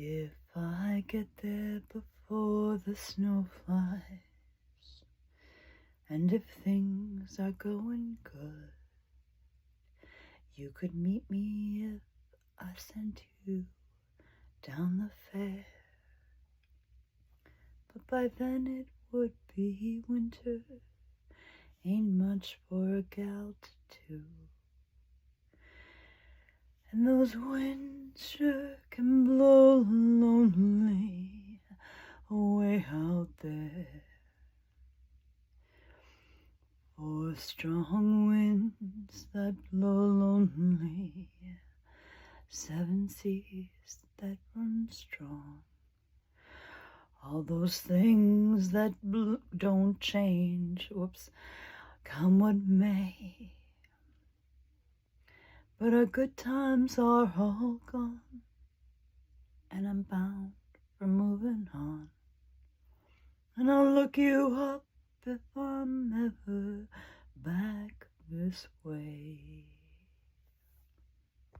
If I get there before the snow flies, and if things are going good, you could meet me if I sent you down the fair. But by then it would be winter, ain't much for a gal to do. And those winds sure can blow lonely away out there. For strong winds that blow lonely, 7 seas that run strong, all those things that don't change, whoops, come what may. But our good times are all gone, and I'm bound for moving on. And I'll look you up if I'm ever back this way.